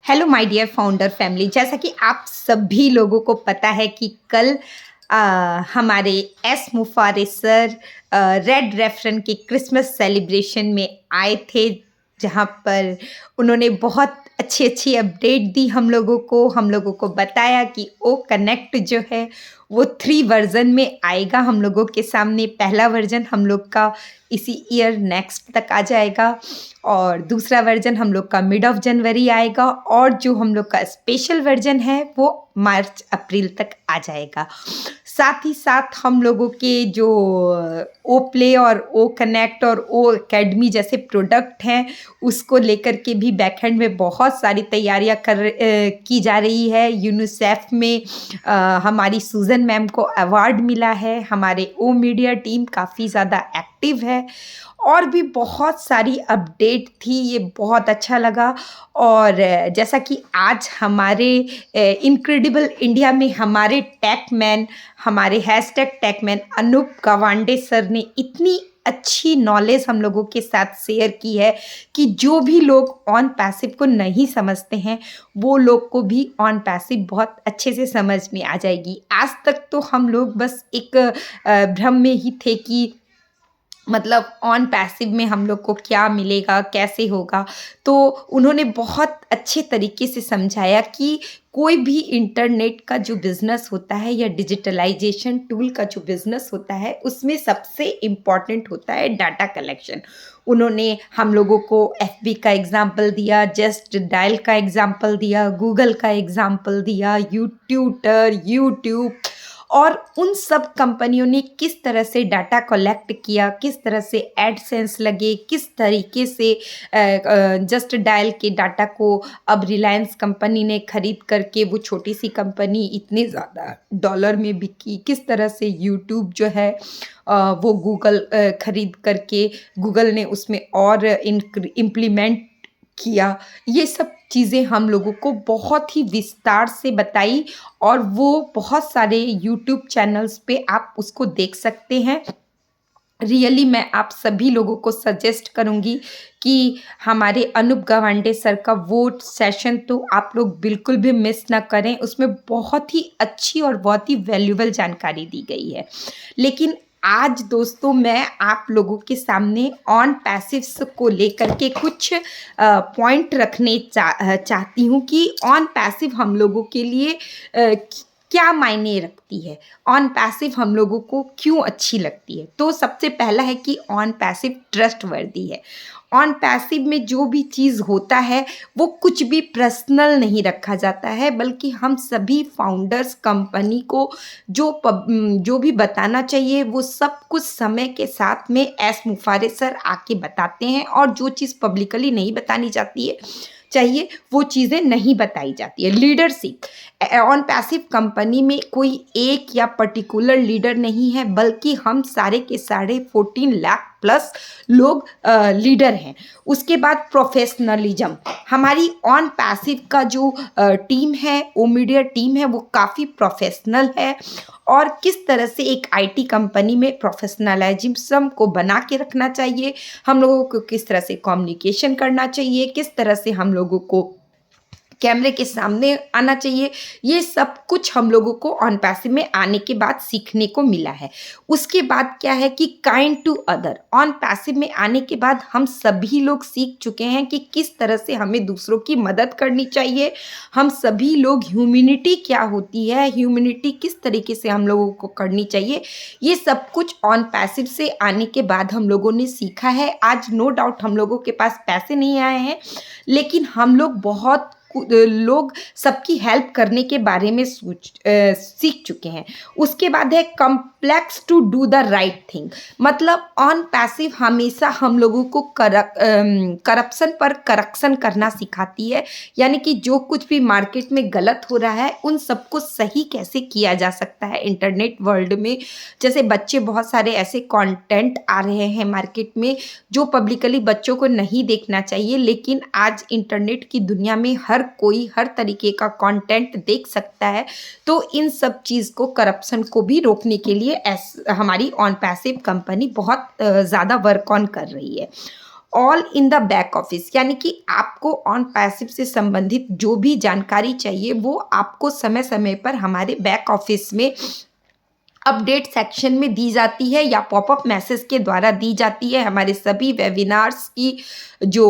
Hello my dear founder family. जैसा कि आप सभी लोगों को पता है कि कल हमारे एस मुफारे सर रेड रेफरन के क्रिसमस सेलिब्रेशन में आए थे, जहाँ पर उन्होंने बहुत अच्छी अच्छी अपडेट दी हम लोगों को बताया कि ओ कनेक्ट जो है वो 3 वर्जन में आएगा हम लोगों के सामने। पहला वर्जन हम लोग का इसी ईयर नेक्स्ट तक आ जाएगा और दूसरा वर्जन हम लोग का मिड ऑफ जनवरी आएगा और जो हम लोग का स्पेशल वर्जन है वो मार्च अप्रैल तक आ जाएगा। साथ ही साथ हम लोगों के जो ओ प्ले और ओ कनेक्ट और ओ एकेडमी जैसे प्रोडक्ट हैं उसको लेकर के भी बैकएंड में बहुत सारी तैयारियां की जा रही है। यूनिसेफ में हमारी सूजन मैम को अवार्ड मिला है। हमारे ओ मीडिया टीम काफ़ी ज़्यादा एक्टिव है और भी बहुत सारी अपडेट थी। ये बहुत अच्छा लगा। और जैसा कि आज हमारे इनक्रेडिबल इंडिया में हमारे टेकमैन, हमारे hashtag Techman Anup Gawande sir ने इतनी अच्छी नॉलेज हम लोगों के साथ शेयर की है कि जो भी लोग ऑन पैसिव को नहीं समझते हैं वो लोग को भी ऑन पैसिव बहुत अच्छे से समझ में आ जाएगी। आज तक तो हम लोग बस एक भ्रम में ही थे कि मतलब ऑन पैसिव में हम लोग को क्या मिलेगा, कैसे होगा। तो उन्होंने बहुत अच्छे तरीके से समझाया कि कोई भी इंटरनेट का जो बिज़नेस होता है या डिजिटलाइजेशन टूल का जो बिज़नेस होता है उसमें सबसे इम्पॉर्टेंट होता है डाटा कलेक्शन। उन्होंने हम लोगों को एफबी का एग्ज़ाम्पल दिया, जस्ट डायल का एग्ज़ाम्पल दिया, गूगल का एग्ज़ाम्पल दिया, यूट्यूब और उन सब कंपनियों ने किस तरह से डाटा कलेक्ट किया, किस तरह से एडसेंस लगे, किस तरीके से जस्ट डायल के डाटा को अब रिलायंस कंपनी ने खरीद करके वो छोटी सी कंपनी इतने ज़्यादा डॉलर में बिकी, किस तरह से यूट्यूब जो है वो गूगल खरीद करके गूगल ने उसमें और इम्प्लीमेंट किया। ये सब चीज़ें हम लोगों को बहुत ही विस्तार से बताई और वो बहुत सारे यूट्यूब चैनल्स पे आप उसको देख सकते हैं। रियली मैं आप सभी लोगों को सजेस्ट करूँगी कि हमारे अनूप गवांडे सर का वो सेशन तो आप लोग बिल्कुल भी मिस ना करें। उसमें बहुत ही अच्छी और बहुत ही वैल्यूएबल जानकारी दी गई है। लेकिन आज दोस्तों मैं आप लोगों के सामने ऑन पैसिव्स को लेकर के कुछ पॉइंट रखने चाहती हूँ कि ऑन पैसिव हम लोगों के लिए क्या मायने रखती है, ऑन पैसिव हम लोगों को क्यों अच्छी लगती है। तो सबसे पहला है कि ऑन पैसिव ट्रस्टवर्दी है। ऑन पैसिव में जो भी चीज़ होता है वो कुछ भी पर्सनल नहीं रखा जाता है, बल्कि हम सभी फाउंडर्स कंपनी को जो भी बताना चाहिए वो सब कुछ समय के साथ में एस मुफारे सर आके बताते हैं और जो चीज़ पब्लिकली नहीं बतानी जाती है चाहिए वो चीज़ें नहीं बताई जाती है। लीडरशिप ऑन पैसिव कंपनी में कोई एक या पर्टिकुलर लीडर नहीं है, बल्कि हम सारे के सारे 14 लाख प्लस लोग लीडर हैं। उसके बाद प्रोफेशनलिज्म, हमारी ऑन पैसिव का जो टीम है, ओ मीडिया टीम है, वो काफ़ी प्रोफेशनल है और किस तरह से एक आईटी कंपनी में प्रोफेशनलिज्म को बना के रखना चाहिए, हम लोगों को किस तरह से कम्युनिकेशन करना चाहिए, किस तरह से हम लोगों को कैमरे के सामने आना चाहिए, ये सब कुछ हम लोगों को ऑन पैसिव में आने के बाद सीखने को मिला है। उसके बाद क्या है कि kind to other, on passive में आने के बाद हम सभी लोग सीख चुके हैं कि किस तरह से हमें दूसरों की मदद करनी चाहिए। हम सभी लोग ह्यूमैनिटी क्या होती है, ह्यूमैनिटी किस तरीके से हम लोगों को करनी चाहिए, ये सब कुछ ऑन पैसिव से आने के बाद हम लोगों ने सीखा है। आज नो डाउट हम लोगों के पास पैसे नहीं आए हैं, लेकिन हम लोग सबकी हेल्प करने के बारे में सीख चुके हैं। उसके बाद है complex to do the right thing, मतलब ऑन पैसिव हमेशा हम लोगों को करप्शन पर करेक्शन करना सिखाती है। यानी कि जो कुछ भी मार्केट में गलत हो रहा है उन सबको सही कैसे किया जा सकता है इंटरनेट वर्ल्ड में। जैसे बच्चे बहुत सारे ऐसे कंटेंट आ रहे हैं मार्केट में जो पब्लिकली बच्चों को नहीं देखना चाहिए, लेकिन आज इंटरनेट की दुनिया में हर कोई हर तरीके का कंटेंट देख सकता है। तो इन सब चीज़ को, करप्शन को भी रोकने के लिए हमारी ऑन पैसिव कंपनी बहुत ज़्यादा वर्क ऑन कर रही है। All in the back office, यानी कि आपको ऑन पैसिव से संबंधित जो भी जानकारी चाहिए वो आपको समय समय पर हमारे बैक ऑफिस में अपडेट सेक्शन में दी जाती है या पॉपअप मैसेज के द्वारा दी जाती है। हमारे सभी वेबिनार्स की जो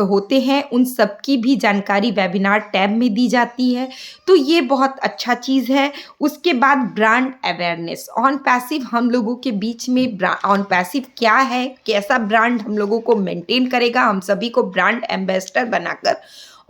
होते हैं उन सब की भी जानकारी वेबिनार टैब में दी जाती है, तो ये बहुत अच्छा चीज़ है। उसके बाद ब्रांड अवेयरनेस, ऑन पैसिव हम लोगों के बीच में ऑन पैसिव क्या है, कैसा ब्रांड हम लोगों को मेंटेन करेगा, हम सभी को ब्रांड एम्बेसडर बनाकर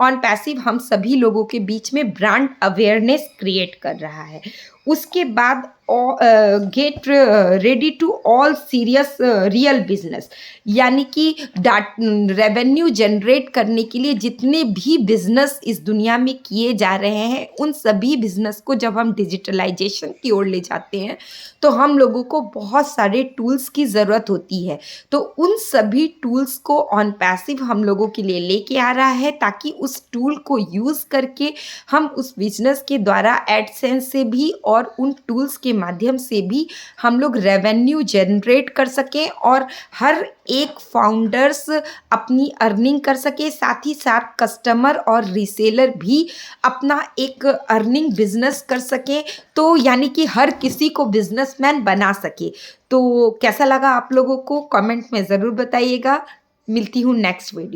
ऑन पैसिव हम सभी लोगों के बीच में ब्रांड अवेयरनेस क्रिएट कर रहा है। उसके बाद get ready to all serious real business, यानी कि रेवेन्यू जनरेट करने के लिए जितने भी बिजनेस इस दुनिया में किए जा रहे हैं उन सभी बिजनेस को जब हम डिजिटलाइजेशन की ओर ले जाते हैं तो हम लोगों को बहुत सारे टूल्स की ज़रूरत होती है। तो उन सभी टूल्स को ऑन पैसिव हम लोगों के लिए लेके आ रहा है ताकि उस टूल को यूज़ करके हम उस बिजनेस के द्वारा एडसेंस से भी और उन टूल्स के माध्यम से भी हम लोग रेवेन्यू जनरेट कर सकें और हर एक फाउंडर्स अपनी अर्निंग कर सके, साथ ही साथ कस्टमर और रीसेलर भी अपना एक अर्निंग बिजनेस कर सकें, तो यानी कि हर किसी को बिजनेसमैन बना सके। तो कैसा लगा आप लोगों को कमेंट में ज़रूर बताइएगा। मिलती हूँ नेक्स्ट वीडियो।